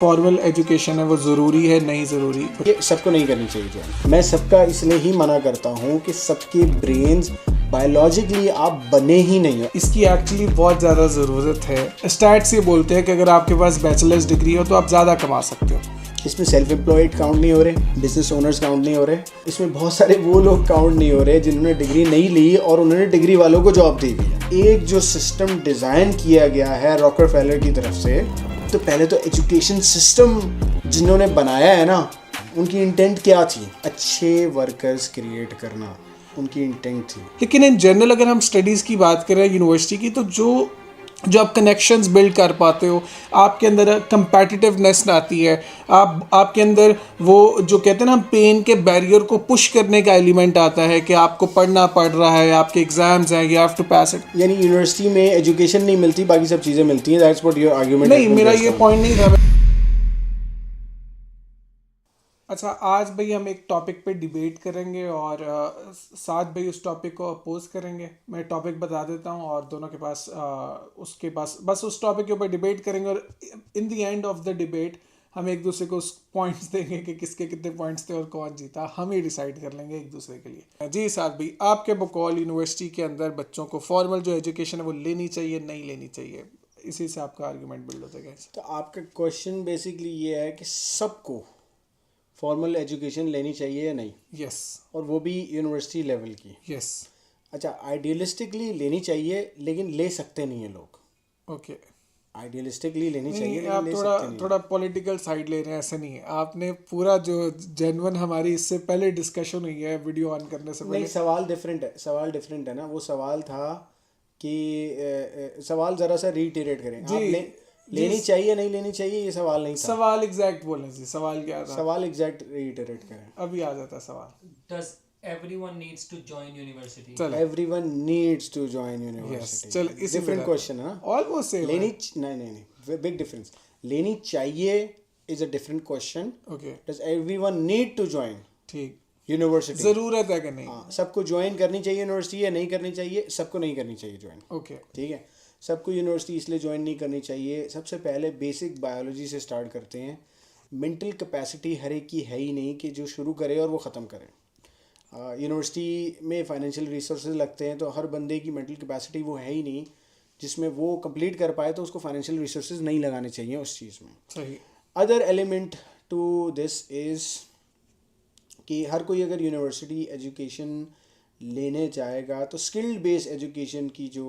Formal education है वो ज़रूरी है नहीं ज़रूरी? ये सबको नहीं करनी चाहिए ज्वाइन। मैं सबका इसलिए ही मना करता हूँ कि सबके ब्रेन्स बायोलॉजिकली आप बने ही नहीं हो। इसकी एक्चुअली बहुत ज़्यादा ज़रूरत है। स्टैट्स ये बोलते हैं कि अगर आपके पास बैचलर्स डिग्री हो तो आप ज़्यादा कमा सकते हो। इसमें सेल्फ एम्प्लॉयड काउंट नहीं हो रहे, बिजनेस ओनर्स काउंट नहीं हो रहे, इसमें बहुत सारे वो लोग काउंट नहीं हो रहे जिन्होंने डिग्री नहीं ली और उन्होंने डिग्री वालों को जॉब दी हुई है। एक जो सिस्टम डिज़ाइन किया गया है रॉकफेलर की तरफ से, तो पहले तो एजुकेशन सिस्टम जिन्होंने बनाया है ना, उनकी इंटेंट क्या थी? अच्छे वर्कर्स क्रिएट करना उनकी इंटेंट थी। लेकिन इन जनरल अगर हम स्टडीज़ की बात करें यूनिवर्सिटी की, तो जो आप कनेक्शंस बिल्ड कर पाते हो, आपके अंदर कंपेटिटिवनेस आती है, आपके अंदर वो जो कहते हैं ना, पेन के बैरियर को पुश करने का एलिमेंट आता है कि आपको पढ़ना पड़ रहा है, आपके एग्जाम्स हैं, you have to pass it. यानी यूनिवर्सिटी में एजुकेशन नहीं मिलती, बाकी सब चीज़ें मिलती हैं। That's what your argument. नहीं, मेरा ये पॉइंट नहीं था। अच्छा, आज भाई हम एक टॉपिक पे डिबेट करेंगे और साथ भाई उस टॉपिक को अपोज करेंगे। मैं टॉपिक बता देता हूँ और दोनों के पास उसके पास बस उस टॉपिक के ऊपर डिबेट करेंगे और in the end of the debate हम एक दूसरे को पॉइंट्स देंगे कि किसके कितने पॉइंट्स थे और कौन जीता। हम ही डिसाइड कर लेंगे एक दूसरे के लिए। जी साथ भाई, आपके बकौल यूनिवर्सिटी के अंदर बच्चों को फॉर्मल जो एजुकेशन है वो लेनी चाहिए नहीं लेनी चाहिए? इसी से आपका आर्गूमेंट बिल्ड हो जाएगा। तो आपका क्वेश्चन बेसिकली ये है कि सबको फॉर्मल एजुकेशन लेनी चाहिए या नहीं? यस। और वो भी यूनिवर्सिटी लेवल की? यस। अच्छा, आइडियलिस्टिकली लेनी चाहिए लेकिन ले सकते नहीं है लोग। ओके। आइडियलिस्टिकली लेनी चाहिए नहीं, लेकिन आप ले थोड़ा सकते नहीं। थोड़ा पॉलिटिकल साइड ले रहे हैं, ऐसा नहीं है। आपने पूरा जो जेन्युइन हमारी इससे पहले डिस्कशन हुई है वीडियो ऑन करने से नहीं, पहले। सवाल डिफरेंट है ना। वो सवाल था कि सवाल ज़रा सा रीइटरेट करें आप। लेनी चाहिए नहीं लेनी चाहिए, ये सवाल नहीं था। सवाल एग्जैक्ट बोलने से सवाल क्या था? सवाल एग्जैक्ट रीइटरेट करें। अभी आ जाता सवाल। Does everyone needs to join university? चल everyone needs to join university. चल इसी डिफरेंट क्वेश्चन है ना। Almost same. लेनी नहीं, बिग डिफरेंस। लेनी चाहिए is a different question. Okay, does everyone need to join ठीक। यूनिवर्सिटी? जरूरत है कि नहीं? हाँ, सबको ज्वाइन करनी चाहिए यूनिवर्सिटी या नहीं करनी चाहिए? सबको नहीं करनी चाहिए ज्वाइन। ओके, ठीक है, सबको यूनिवर्सिटी इसलिए ज्वाइन नहीं करनी चाहिए। सबसे पहले बेसिक बायोलॉजी से स्टार्ट करते हैं। मेंटल कैपेसिटी हर एक की है ही नहीं कि जो शुरू करे और वो ख़त्म करे। यूनिवर्सिटी में फाइनेंशियल रिसोर्सेज लगते हैं, तो हर बंदे की मेंटल कैपेसिटी वो है ही नहीं जिसमें वो कंप्लीट कर पाए, तो उसको फाइनेंशियल रिसोर्सेज नहीं लगाने चाहिए उस चीज़ में। सही। Other element to this is कि हर कोई अगर यूनिवर्सिटी एजुकेशन लेने जाएगा तो स्किल्ड बेस्ड एजुकेशन की जो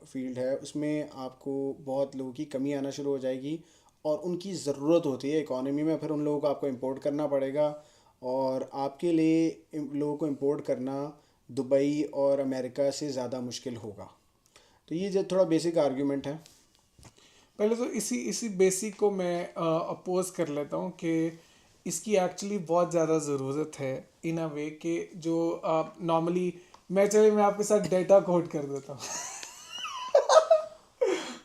फील्ड है उसमें आपको बहुत लोगों की कमी आना शुरू हो जाएगी और उनकी ज़रूरत होती है इकोनॉमी में। फिर उन लोगों को आपको इंपोर्ट करना पड़ेगा और आपके लिए लोगों को इंपोर्ट करना दुबई और अमेरिका से ज़्यादा मुश्किल होगा। तो ये जो थोड़ा बेसिक आर्ग्यूमेंट है। पहले तो इसी बेसिक को मैं अपोज कर लेता हूँ कि इसकी एक्चुअली बहुत ज़्यादा ज़रूरत है इन अ वे कि जो नॉर्मली मैं आपके साथ डेटा कोट कर देता हूँ।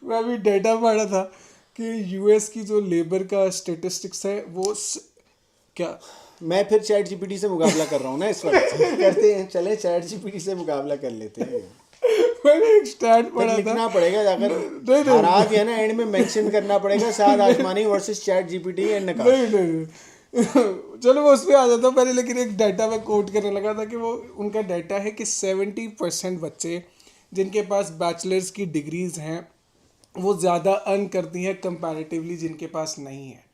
मैं अभी डेटा पढ़ा था कि यूएस की जो लेबर का स्टेटिस्टिक्स है वो क्या, मैं फिर चैट जीपीटी से मुकाबला कर रहा हूँ ना इस वक्त। करते हैं, चले चैट जीपीटी से मुकाबला कर लेते हैं। मैंने एक स्टैट पढ़ा था। लिखना पड़ेगा जाकर, हरा दिया ना एंड में मेंशन करना पड़ेगा साद आसमानी वर्सेस चैट जीपीटी एंड नकाश। नहीं चलो वो उस पर आ जाता हूँ पहले। लेकिन एक डाटा मैं कोट करने लगा था कि वो उनका डाटा है कि 70% बच्चे जिनके पास बैचलर्स की डिग्रीज हैं वो ज़्यादा अर्न करती हैं कंपैरेटिवली जिनके पास नहीं है।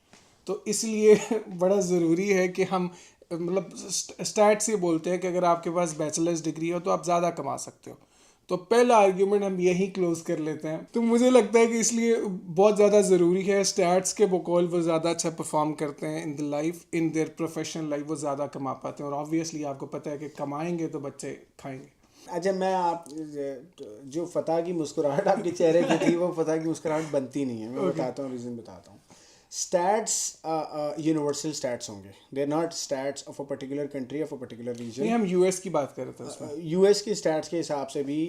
तो इसलिए बड़ा ज़रूरी है कि हम मतलब स्टैट्स ये बोलते हैं कि अगर आपके पास बैचलर्स डिग्री हो तो आप ज़्यादा कमा सकते हो। तो पहला आर्ग्यूमेंट हम यही क्लोज कर लेते हैं। तो मुझे लगता है कि इसलिए बहुत ज़्यादा ज़रूरी है। स्टैट्स के बकौल वो ज़्यादा अच्छा परफॉर्म करते हैं in the life, in their professional life वो ज़्यादा कमा पाते हैं और ऑब्वियसली आपको पता है कि कमाएंगे तो बच्चे खाएंगे। अच्छा, मैं आप जो फतह की मुस्कुराहट आपके चेहरे पे थी वो फतह की मुस्कुराहट बनती नहीं है। मैं बताता हूँ, रीज़न बताता हूँ। स्टैट्स यूनिवर्सल स्टैट्स होंगे, they are not stats of a particular country, of a particular region. नहीं, हम यूएस की बात कर रहे थे उसमें। यूएस के स्टैट्स के हिसाब से भी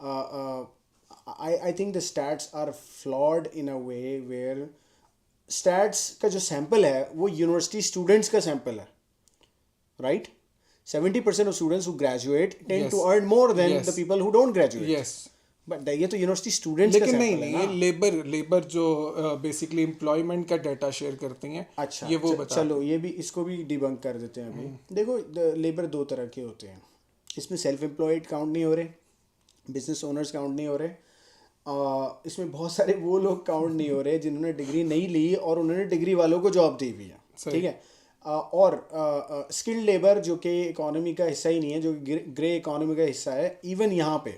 I think the stats are flawed in a way where stats का जो सैम्पल है वो यूनिवर्सिटी स्टूडेंट्स का सैम्पल है, right? 70% of students who graduate tend to earn more than the people who don't graduate. Yes. But ये तो university students का लेकिन नहीं सैंपल है नहीं, ना। ये लेबर जो बेसिकली एम्प्लॉयमेंट का डाटा शेयर करती हैं, अच्छा ये वो बता चलो ये भी इसको भी डिबंक कर देते हैं अभी। देखो लेबर दो तरह के होते हैं, इसमें सेल्फ एम्प्लॉयड काउंट नहीं हो रहे, बिजनेस ओनर्स काउंट नहीं हो रहे, इसमें बहुत सारे वो लोग काउंट नहीं हो रहे जिन्होंने डिग्री नहीं ली और उन्होंने डिग्री वालों को जॉब दी हुई है, सही। ठीक है। और स्किल्ड लेबर जो कि इकोनॉमी का हिस्सा ही नहीं है, जो ग्रे इकोनॉमी का हिस्सा है, इवन यहाँ पे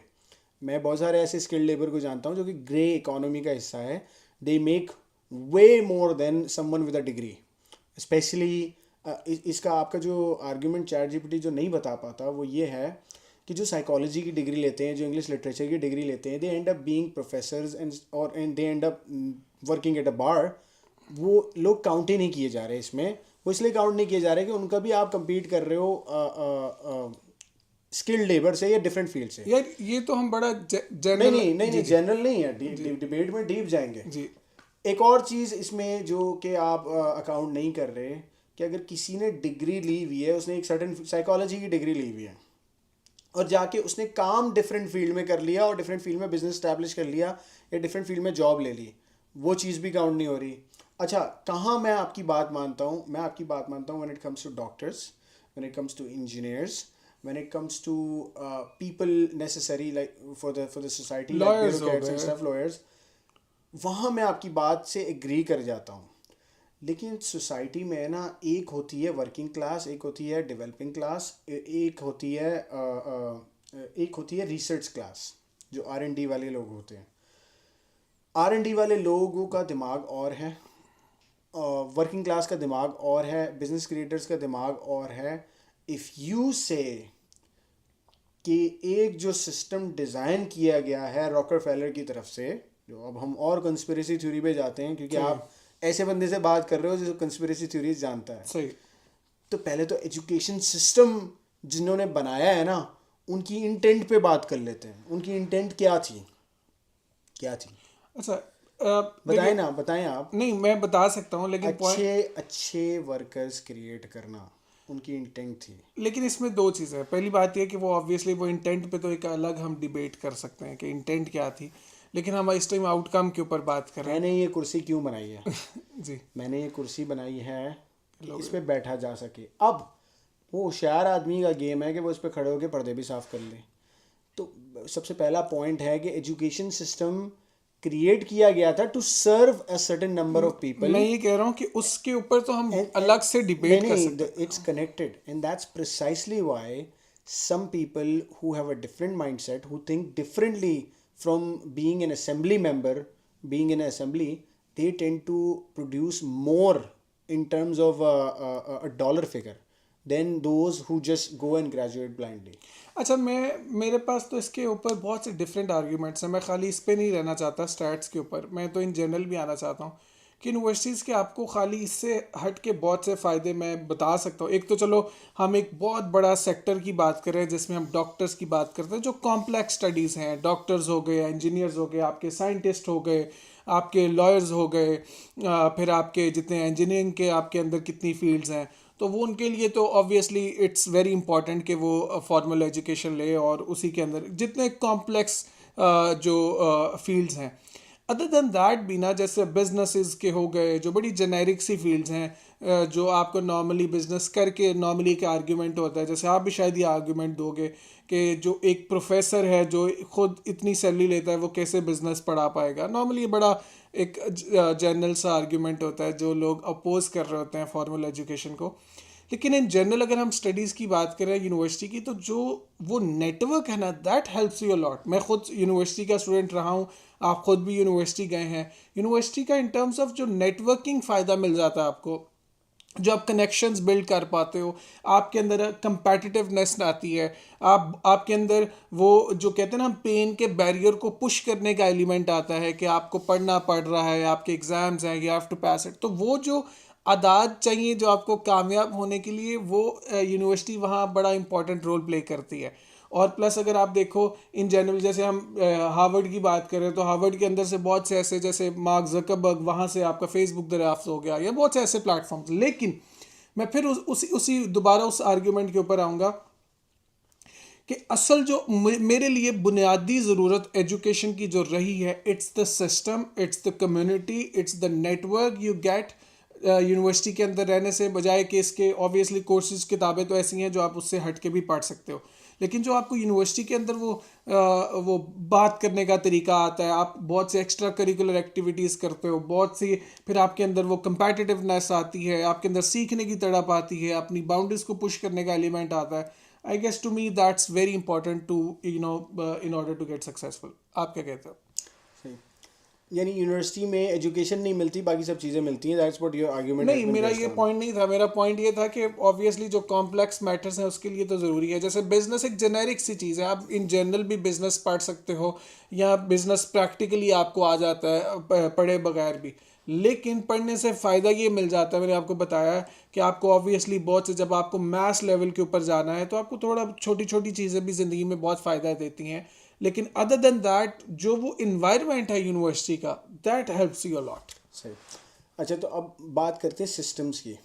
मैं बहुत सारे ऐसे स्किल्ड लेबर को जानता हूँ जो कि ग्रे इकोनॉमी का हिस्सा है। They make way more than someone with a degree, specially इसका आपका जो आर्ग्यूमेंट चैट जीपीटी जो नहीं बता पाता वो ये है कि जो साइकोलॉजी की डिग्री लेते हैं, जो इंग्लिश लिटरेचर की डिग्री लेते हैं, they end up being professors and they end up working at a bar, वो लोग काउंट ही नहीं किए जा रहे इसमें। वो इसलिए काउंट नहीं किए जा रहे कि उनका भी आप compete कर रहे हो स्किल्ड लेबर से या डिफरेंट फील्ड से। यार ये तो हम बड़ा नहीं जनरल नहीं नहीं नहीं, जनरल नहीं है, डिबेट में डीप जाएंगे। जी एक और चीज़ इसमें जो कि आप अकाउंट नहीं कर रहे कि अगर किसी ने डिग्री ली हुई है, उसने एक सर्टेन साइकोलॉजी की डिग्री ली हुई है और जाके उसने काम डिफरेंट फील्ड में कर लिया और डिफरेंट फील्ड में बिजनेस स्टैब्लिश कर लिया या डिफरेंट फील्ड में जॉब ले ली, वो चीज़ भी काउंट नहीं हो रही। अच्छा, कहाँ मैं आपकी बात मानता हूँ? मैं आपकी बात मानता हूँ when it comes to doctors, when it comes to engineers, when it comes to people necessary like for the society, like Lawyers हो bureaucrats and गए। stuff, lawyers, वहाँ मैं आपकी बात से एग्री कर जाता हूँ। लेकिन सोसाइटी में ना एक होती है वर्किंग क्लास, एक होती है डेवलपिंग क्लास, एक होती है रिसर्च क्लास, जो R&D वाले लोग होते हैं। R&D वाले लोगों का दिमाग और है, वर्किंग क्लास का दिमाग और है, बिजनेस क्रिएटर्स का दिमाग और है। इफ़ यू से कि एक जो सिस्टम डिज़ाइन किया गया है रॉकफेलर की तरफ से, जो अब हम और कंस्पिरेसी थ्योरी पे जाते हैं क्योंकि आप ऐसे बंदे से बात कर रहे हो जो कंस्पिरेसी थ्योरीज जानता है। सही। तो पहले तो एजुकेशन सिस्टम जिन्होंने बनाया है ना, उनकी इंटेंट पे बात कर लेते हैं। उनकी इंटेंट क्या थी? अच्छा बताएं ना, बताएं आप। नहीं मैं बता सकता हूँ, लेकिन अच्छे वर्कर्स क्रिएट करना उनकी इंटेंट थी। लेकिन इसमें दो चीज़ें हैं। पहली बात यह कि वो ऑब्वियसली वो इंटेंट पे तो एक अलग हम डिबेट कर सकते हैं कि इंटेंट क्या थी, लेकिन हम इस टाइम आउटकम के ऊपर बात कर रहे मैंने ये कुर्सी क्यों बनाई है? हैं। जी मैंने ये कुर्सी बनाई है कि इस पे बैठा जा सके। अब वो होशियार आदमी का गेम है कि वो इस पे खड़े होकर पर्दे भी साफ कर ले। तो सबसे पहला पॉइंट है कि एजुकेशन सिस्टम क्रिएट किया गया था to serve a certain number of people. मैं ये कह रहा हूँ कि उसके ऊपर तो हम अलग से डिबेट कर सकते हैं। It's connected and that's precisely why some people who have a different mindset, who think differently from being an assembly member, being in an assembly, they tend to produce more in terms of a dollar figure than those who just go and graduate blindly. अच्छा, मेरे पास तो इसके ऊपर बहुत से different arguments हैं। मैं खाली इस पे नहीं रहना चाहता स्टैट्स के ऊपर, मैं तो इन जनरल भी आना चाहता हूँ कि यूनिवर्सिटीज़ के आपको खाली इससे हट के बहुत से फ़ायदे मैं बता सकता हूँ। एक तो चलो हम एक बहुत बड़ा सेक्टर की बात कर रहे हैं जिसमें हम डॉक्टर्स की बात करते हैं, जो कॉम्प्लेक्स स्टडीज़ हैं। डॉक्टर्स हो गए, इंजीनियर्स हो गए, आपके साइंटिस्ट हो गए, आपके लॉयर्स हो गए, फिर आपके जितने इंजीनियरिंग के आपके अंदर कितनी फील्ड्स हैं, तो वो उनके लिए तो ऑब्वियसली इट्स वेरी इंपॉर्टेंट कि वो फॉर्मल एजुकेशन ले और उसी के अंदर जितने कॉम्प्लेक्स जो फील्ड्स हैं। अदर देन दैट भी ना, जैसे बिजनेसेस के हो गए जो बड़ी जेनेरिक सी फील्ड्स हैं, जो आपको नॉर्मली बिजनेस करके नॉर्मली एक आर्ग्यूमेंट होता है, जैसे आप भी शायद ये आर्ग्यूमेंट दोगे कि जो एक प्रोफेसर है जो खुद इतनी सैलरी लेता है वो कैसे बिजनेस पढ़ा पाएगा। नॉर्मली बड़ा एक जनरल सा आर्ग्यूमेंट होता है जो लोग अपोज कर रहे होते हैं फॉर्मल एजुकेशन को। लेकिन इन जनरल अगर हम स्टडीज़ की बात करें यूनिवर्सिटी की, तो जो वो नेटवर्क है ना, दैट हेल्प्स यू लॉट। मैं खुद यूनिवर्सिटी का स्टूडेंट रहा हूँ, आप खुद भी यूनिवर्सिटी गए हैं। यूनिवर्सिटी का इन टर्म्स ऑफ जो नेटवर्किंग फ़ायदा मिल जाता है आपको, जो आप कनेक्शंस बिल्ड कर पाते हो, आपके अंदर कंपेटिटिवनेस आती है, आपके अंदर वो जो कहते हैं ना, पेन के बैरियर को पुश करने का एलिमेंट आता है कि आपको पढ़ना पड़ रहा है, आपके एग्ज़ाम्स हैं, you have to pass it. तो वो जो आदात चाहिए जो आपको कामयाब होने के लिए, वो यूनिवर्सिटी वहाँ बड़ा इंपॉर्टेंट रोल प्ले करती है। और प्लस अगर आप देखो इन जनरल, जैसे हम हार्वर्ड की बात करें तो हार्वर्ड के अंदर से बहुत से ऐसे, जैसे मार्क ज़करबर्ग, वहाँ से आपका फेसबुक दरियाफ्त हो गया, या बहुत से ऐसे प्लेटफॉर्म्स। लेकिन मैं फिर उसी दोबारा उस आर्ग्यूमेंट के ऊपर आऊँगा कि असल जो मेरे लिए बुनियादी ज़रूरत एजुकेशन की जो रही है, it's the system, it's the community, it's the network you get university के अंदर रहने से, बजाय कि इसके ऑब्वियसली कोर्सेज किताबें तो ऐसी हैं जो आप उससे हट के भी पढ़ सकते हो, लेकिन जो आपको यूनिवर्सिटी के अंदर वो बात करने का तरीका आता है, आप बहुत से एक्स्ट्रा करिकुलर एक्टिविटीज़ करते हो, बहुत सी, फिर आपके अंदर वो कंपेटिटिवनेस आती है, आपके अंदर सीखने की तड़प आती है, अपनी बाउंड्रीज को पुश करने का एलिमेंट आता है. I guess to me that's very important to in order to get successful. आप क्या कहते हो? सही, यानी यूनिवर्सिटी में एजुकेशन नहीं मिलती, बाकी सब चीज़ें मिलती हैं. That's what your argument. नहीं, मेरा ये पॉइंट नहीं था. मेरा पॉइंट ये था कि ऑब्वियसली जो कॉम्प्लेक्स मैटर्स हैं उसके लिए तो ज़रूरी है. जैसे बिजनेस एक जेनेरिक सी चीज़ है, आप इन जनरल भी बिजनेस पढ़ सकते हो, या बिजनेस प्रैक्टिकली आपको आ जाता है पढ़े बगैर भी. लेकिन पढ़ने से फ़ायदा ये मिल जाता है, मैंने आपको बताया कि आपको ऑब्वियसली बहुत से, जब आपको मैथ्स लेवल के ऊपर जाना है तो आपको थोड़ा छोटी छोटी चीज़ें भी ज़िंदगी में बहुत फ़ायदा देती हैं. लेकिन अदर देन दैट जो वो इन्वायरमेंट है यूनिवर्सिटी का, that helps you a lot. सही. अच्छा, तो अब बात करते हैं सिस्टम्स की.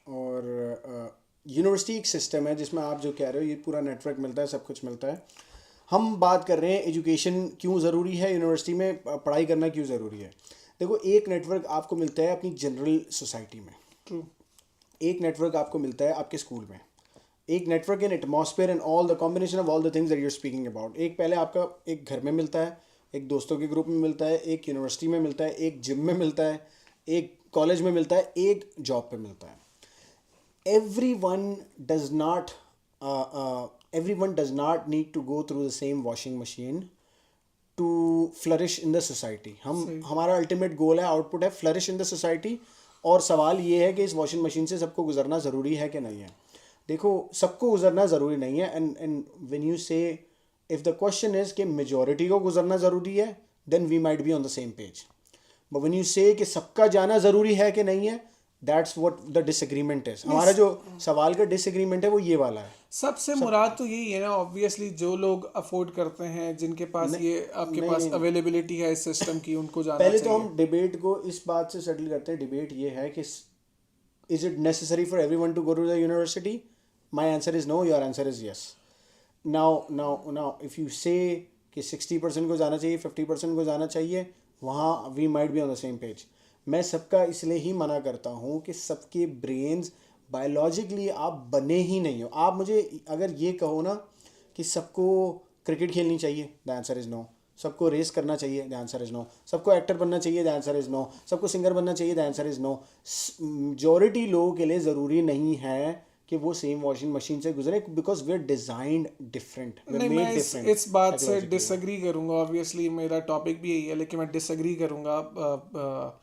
और यूनिवर्सिटी एक सिस्टम है जिसमें आप जो कह रहे हो ये पूरा नेटवर्क मिलता है, सब कुछ मिलता है. हम बात कर रहे हैं एजुकेशन क्यों ज़रूरी है, यूनिवर्सिटी में पढ़ाई करना क्यों ज़रूरी है. देखो, एक नेटवर्क आपको मिलता है अपनी जनरल सोसाइटी में, ट्रू. एक नेटवर्क आपको मिलता है आपके स्कूल में, एक network in atmosphere and all the combination of all the things that you are speaking about. एक पहले आपका एक घर में मिलता है, एक दोस्तों के ग्रुप में मिलता है, एक यूनिवर्सिटी में मिलता है, एक जिम में मिलता है, एक कॉलेज में मिलता है, एक जॉब पे मिलता है. everyone does not everyone does not need to go through the same washing machine to flourish in the society. हमारा अल्टीमेट गोल है, आउटपुट है, फ्लरिश इन द सोसाइटी. और सवाल ये है कि इस वॉशिंग मशीन से सबको गुजरना ज़रूरी है कि नहीं है. देखो, सबको गुजरना ज़रूरी नहीं है. And when you say, if the question is कि मेजॉरिटी को गुजरना ज़रूरी है, then we might be on the same page. But when you say कि सबका जाना ज़रूरी है कि नहीं है, that's what the disagreement is. हमारा जो सवाल का डिसएग्रीमेंट है वो ये वाला है. सबसे मुराद तो यही है ना, ऑब्वियसली जो लोग अफोर्ड करते हैं, जिनके पास ये आपके पास अवेलेबिलिटी है इस सिस्टम की, उनको जाना पहले चाहिए. तो हम डिबेट को इस बात से सेटल करते हैं. डिबेट ये है कि is it necessary for everyone to go to the university. My answer is no, your answer is yes. Now if you say कि 60% को जाना चाहिए, 50% को जाना चाहिए, वहाँ we might be on the same page. मैं सबका इसलिए ही मना करता हूँ कि सबके ब्रेन्स बायोलॉजिकली आप बने ही नहीं हो. आप मुझे अगर ये कहो ना कि सबको क्रिकेट खेलनी चाहिए, द आंसर इज़ नो. सबको रेस करना चाहिए, द आंसर इज़ नो. सबको एक्टर बनना चाहिए, द आंसर इज़ नो. सबको सिंगर बनना चाहिए, the answer is no. Majority लोगों के लिए ज़रूरी नहीं है कि वो सेम वॉशिंग मशीन से गुजरे, because we are designed different. नहीं, मैं इस बात से डिसएग्री करूंगा. ऑब्वियसली मेरा टॉपिक भी यही है, लेकिन मैं डिसएग्री करूंगा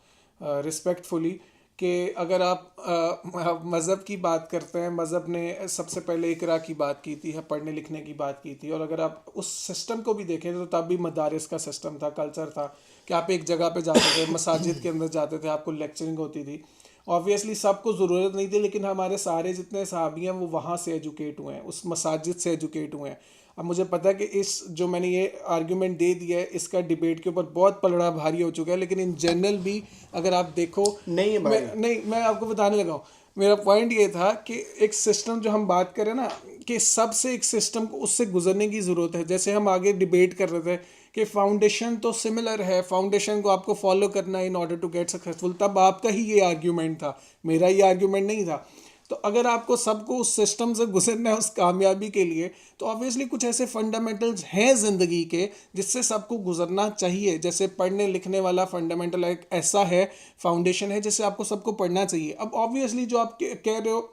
रिस्पेक्टफुली कि अगर आप मज़हब की बात करते हैं, मज़हब ने सबसे पहले इकरा की बात की थी, पढ़ने लिखने की बात की थी. और अगर आप उस सिस्टम को भी देखें तो तब भी मदारिस का सिस्टम था, कल्चर था कि आप एक जगह पे जाते थे, मसाजिद के अंदर जाते थे, आपको लेक्चरिंग होती थी. ऑब्वियसली सबको ज़रूरत नहीं थी, लेकिन हमारे सारे जितने सहाबी हैं वो वहाँ से एजुकेट हुए हैं, उस मसाजिद से एजुकेट हुए हैं. अब मुझे पता है कि इस जो मैंने ये आर्ग्यूमेंट दे दिया है, इसका डिबेट के ऊपर बहुत पलड़ा भारी हो चुका है, लेकिन इन जनरल भी अगर आप देखो, नहीं मैं आपको बताने लगा हूँ. मेरा पॉइंट ये था कि एक सिस्टम जो हम बात करें ना, कि सबसे एक सिस्टम को उससे गुजरने की ज़रूरत है. जैसे हम आगे डिबेट कर रहे थे कि फाउंडेशन तो सिमिलर है, फाउंडेशन को आपको फॉलो करना है in order to get successful. तब आपका ही ये आर्ग्यूमेंट था, मेरा ये आर्ग्यूमेंट नहीं था. तो अगर आपको सबको उस सिस्टम से गुजरना है उस कामयाबी के लिए, तो ऑब्वियसली कुछ ऐसे फंडामेंटल्स हैं ज़िंदगी के जिससे सबको गुजरना चाहिए. जैसे पढ़ने लिखने वाला फंडामेंटल एक ऐसा है, फाउंडेशन है जिससे आपको सबको पढ़ना चाहिए. अब ऑब्वियसली जो आप कह रहे हो,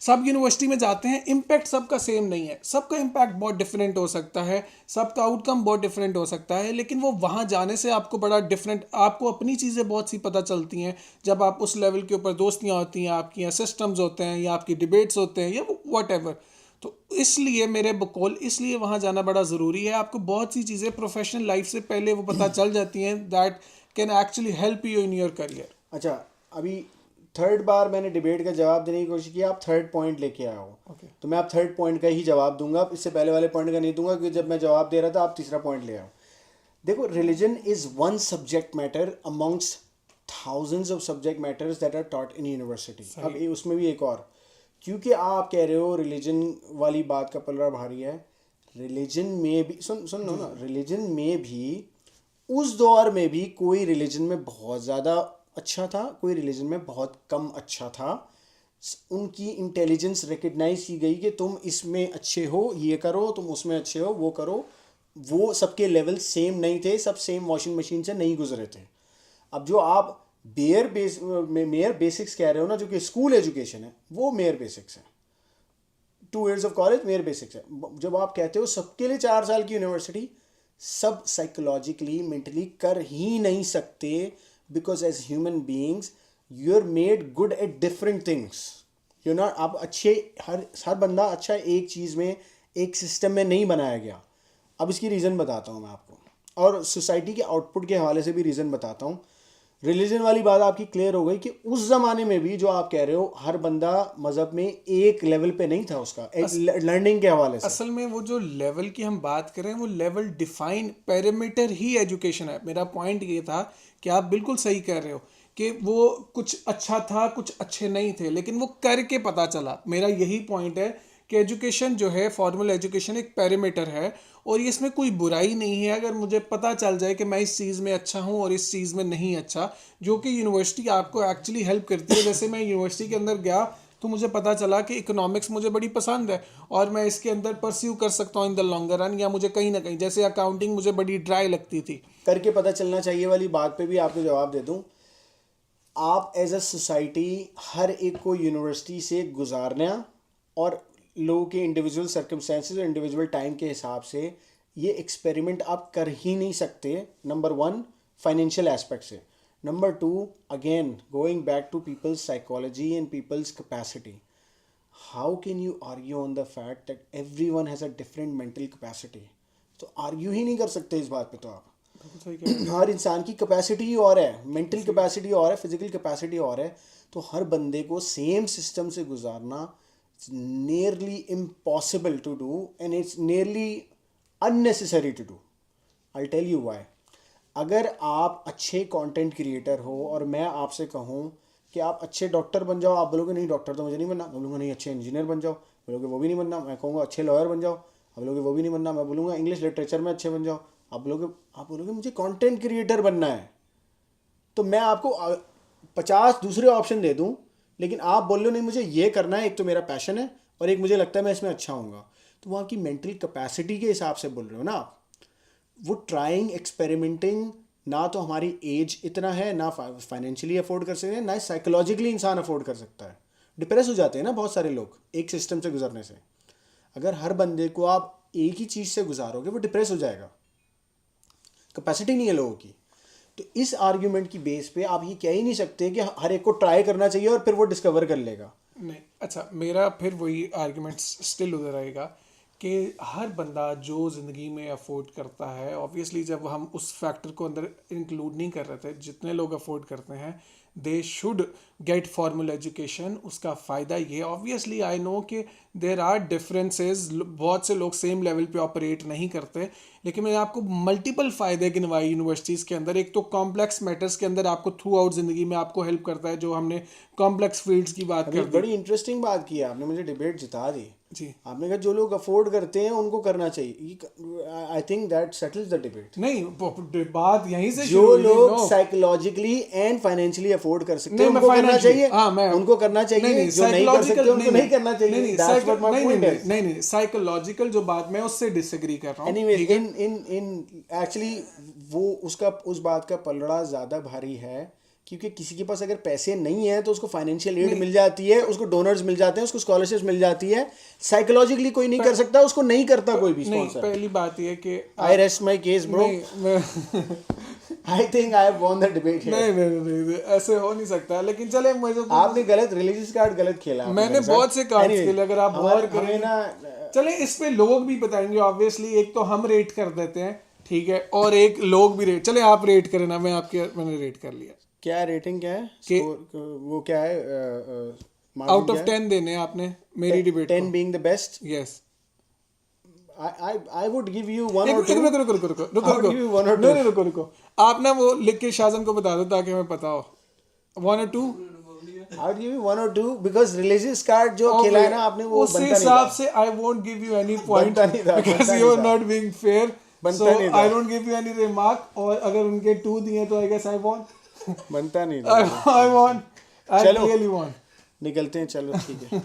सब यूनिवर्सिटी में जाते हैं, इम्पैक्ट सबका सेम नहीं है, सबका इम्पैक्ट बहुत डिफरेंट हो सकता है, सबका आउटकम बहुत डिफरेंट हो सकता है. लेकिन वो वहाँ जाने से आपको बड़ा डिफरेंट, आपको अपनी चीज़ें बहुत सी पता चलती हैं जब आप उस लेवल के ऊपर दोस्तियाँ होती हैं, आपकी यहाँ सिस्टम्स होते हैं, या आपकी डिबेट्स होते हैं, या वट एवर. तो इसलिए मेरे बकौल इसलिए वहाँ जाना बड़ा ज़रूरी है. आपको बहुत सी चीज़ें प्रोफेशनल लाइफ से पहले वो पता चल जाती हैं that can actually help you in your career. अच्छा, अभी थर्ड बार मैंने डिबेट का जवाब देने की कोशिश की, आप थर्ड पॉइंट लेके आए हो. तो मैं आप थर्ड पॉइंट का ही जवाब दूंगा, इससे पहले वाले पॉइंट का नहीं दूंगा, क्योंकि जब मैं जवाब दे रहा था आप तीसरा पॉइंट ले आओ. देखो, religion is one subject matter amongst thousands of subject matters that are taught in university. अब उसमें भी एक और क्योंकि आप कह रहे हो रिलीजन वाली बात का पलड़ा भारी है, रिलीजन में भी सुन लो ना, रिलीजन में भी उस दौर में भी कोई रिलीजन में बहुत ज़्यादा अच्छा था, कोई रिलीजन में बहुत कम अच्छा था। उनकी इंटेलिजेंस रिकग्नाइज की गई कि तुम इसमें अच्छे हो, ये करो, तुम उसमें अच्छे हो, वो करो। वो सबके लेवल सेम नहीं थे, सब सेम वॉशिंग मशीन से नहीं गुजरे थे। अब जो आप मेयर बेसिक्स कह रहे हो ना, जो कि स्कूल एजुकेशन है, वो मेयर बेसिक्स है। 2 years of college mayor basics है। जब आप कहते हो सबके लिए 4 साल की यूनिवर्सिटी, सब साइकोलॉजिकली मेंटली कर ही नहीं सकते, because as human beings you are made good at different things. You not, आप अच्छे, हर बंदा अच्छा एक चीज़ में, एक सिस्टम में नहीं बनाया गया। अब इसकी रीज़न बताता हूँ मैं आपको, और सोसाइटी के आउटपुट के हवाले से भी रीज़न बताता हूँ। रिलीजन वाली बात आपकी क्लियर हो गई कि उस ज़माने में भी जो आप कह रहे हो, हर बंदा मज़हब में एक लेवल पे नहीं था उसका, लर्निंग के हवाले से। असल में वो जो लेवल की हम बात करें, वो लेवल डिफाइन पैरामीटर ही एजुकेशन है। मेरा पॉइंट ये था कि आप बिल्कुल सही कह रहे हो कि वो कुछ अच्छा था, कुछ अच्छे नहीं थे, लेकिन वो करके पता चला। मेरा यही पॉइंट है कि एजुकेशन जो है, फॉर्मल एजुकेशन एक पैरामीटर है, और ये इसमें कोई बुराई नहीं है अगर मुझे पता चल जाए कि मैं इस चीज़ में अच्छा हूँ और इस चीज़ में नहीं अच्छा, जो कि यूनिवर्सिटी आपको एक्चुअली हेल्प करती है। जैसे मैं यूनिवर्सिटी के अंदर गया तो मुझे पता चला कि इकोनॉमिक्स मुझे बड़ी पसंद है और मैं इसके अंदर परस्यू कर सकता हूँ इन द लॉन्गर रन, या मुझे कहीं ना कहीं, जैसे अकाउंटिंग मुझे बड़ी ड्राई लगती थी। करके पता चलना चाहिए वाली बात पे भी आपको जवाब दे दूं। आप एज अ सोसाइटी हर एक को यूनिवर्सिटी से गुजारना, और लोगों के इंडिविजुअल सर्कमस्टेंसेस और इंडिविजुअल टाइम के हिसाब से ये एक्सपेरिमेंट आप कर ही नहीं सकते। नंबर 1 फाइनेंशियल एस्पेक्ट से, number 2 again going back to people's psychology and people's capacity. How can you argue on the fact that everyone has a different mental capacity? तो आर्ग्यू ही नहीं कर सकते इस बात पे। तो आप हर इंसान की कैपेसिटी ही और है, मेंटल कैपेसिटी और है, फिजिकल कैपेसिटी और है। तो हर बंदे को सेम सिस्टम से गुजारना nearly impossible to do, and it's nearly unnecessary to do. I tell you why. अगर आप अच्छे कंटेंट क्रिएटर हो और मैं आपसे कहूँ कि आप अच्छे डॉक्टर बन जाओ, आप बोलोगे नहीं डॉक्टर तो मुझे नहीं बनना। बोलूँगा नहीं अच्छे इंजीनियर बन जाओ, बोलोगे वो भी नहीं बनना। मैं कहूँगा अच्छे लॉयर बन जाओ, आप बोलोगे वो भी नहीं बनना। मैं बोलूँगा इंग्लिश लिटरेचर में अच्छे बन जाओ, आप बोलोगे मुझे कंटेंट क्रिएटर बनना है। तो मैं आपको 50 दूसरे ऑप्शन दे दूं, लेकिन आप बोल लो नहीं मुझे ये करना है, एक तो मेरा पैशन है और एक मुझे लगता है मैं इसमें अच्छा हूँगा। तो वो आपकी मेंटल कैपेसिटी के हिसाब से बोल रहे हो ना आप। वो ट्राइंग, एक्सपेरिमेंटिंग, ना तो हमारी एज इतना है, ना फाइनेंशियली अफोर्ड कर सकते हैं, ना साइकोलॉजिकली इंसान अफोर्ड कर सकता है। डिप्रेस हो जाते हैं ना बहुत सारे लोग एक सिस्टम से गुजरने से। अगर हर बंदे को आप एक ही चीज़ से गुजारोगे, वो डिप्रेस हो जाएगा। कैपेसिटी नहीं है लोगों की। तो इस आर्ग्यूमेंट की बेस पे आप ये कह ही नहीं सकते कि हर एक को ट्राई करना चाहिए और फिर वो डिस्कवर कर लेगा। नहीं, अच्छा, मेरा फिर वही आर्ग्यूमेंट स्टिल उधर रहेगा कि हर बंदा जो ज़िंदगी में अफोर्ड करता है, ऑब्वियसली जब हम उस फैक्टर को अंदर इंक्लूड नहीं कर रहे थे, जितने लोग अफोर्ड करते हैं they should get formal education. उसका फ़ायदा ये, ऑब्वियसली आई नो कि देर आर डिफरेंसेस, बहुत से लोग सेम लेवल पे ऑपरेट नहीं करते, लेकिन मैंने आपको मल्टीपल फ़ायदे गिनवाए यूनिवर्सिटीज़ के अंदर। एक तो कॉम्प्लेक्स मैटर्स के अंदर आपको थ्रू आउट ज़िंदगी में आपको हेल्प करता है, जो हमने कॉम्प्लेक्स फील्ड्स की बात कर दी। बड़ी इंटरेस्टिंग बात की आपने, मुझे डिबेट जिता दी जी। आपने कहा जो लोग अफोर्ड करते हैं उनको करना चाहिए। I think that settles the debate. नहीं, बात यहीं से जो लोग साइकोलॉजिकली एंड फाइनेंशियली अफोर्ड कर सकते हैं उनको करना चाहिए। उनको करना चाहिए, जो नहीं कर सकते उनको नहीं करना चाहिए। That's what my point is. नहीं, साइकोलॉजिकल जो बात मैं उससे डिसएग्री कर रहा हूँ। एनीवे, इन एक्चुअली वो उस बात का पलड़ा ज़्यादा भारी है, क्योंकि किसी के पास अगर पैसे नहीं है तो उसको फाइनेंशियल एड मिल जाती है, उसको डोनर्स मिल जाते हैं, उसको स्कॉलरशिप्स मिल जाती है। साइकोलॉजिकली कोई नहीं कर सकता, उसको नहीं करता कोई भी नहीं, स्पॉन्सर। पहली बात ये कि आई rest my case bro. I think I have won the debate. नहीं, ऐसे हो नहीं सकता। लेकिन चले, मुझे आपने गलत रिलीजियस कार्ड गलत खेला। मैंने बहुत से कार्ड्स खेले, अगर आप गौर करें ना। चले इस पे लोग भी बताएंगे ऑब्वियसली। एक तो हम रेट कर देते हैं, ठीक है, और एक लोग भी रेट। चले आप रेट करें ना, मैंने रेट कर लिया। क्या रेटिंग क्या है? वो क्या है? आउट ऑफ 10 देने आपने मेरी debate 10 being the best. Yes, I would give you 1 or 2। रुको। आप ना वो लिख के शाहजहान को बता दो ताकि हमें पता हो। 1 और 2। I give you 1 or 2 because religious card जो खेला है ना आपने वो उस बनता नहीं हिसाब था से I won't give you any point बनता नहीं था, बिकॉज बनता यू नहीं आर था। नॉट बीइंग फेयर बनता सो नहीं था। I don't give you any remark और अगर उनके 2 दिए तो आई गेस आई वॉन्ट बनता नहीं था आई वॉन्ट आई चलो। रियली वॉन्ट निकलते हैं चलो ठीक है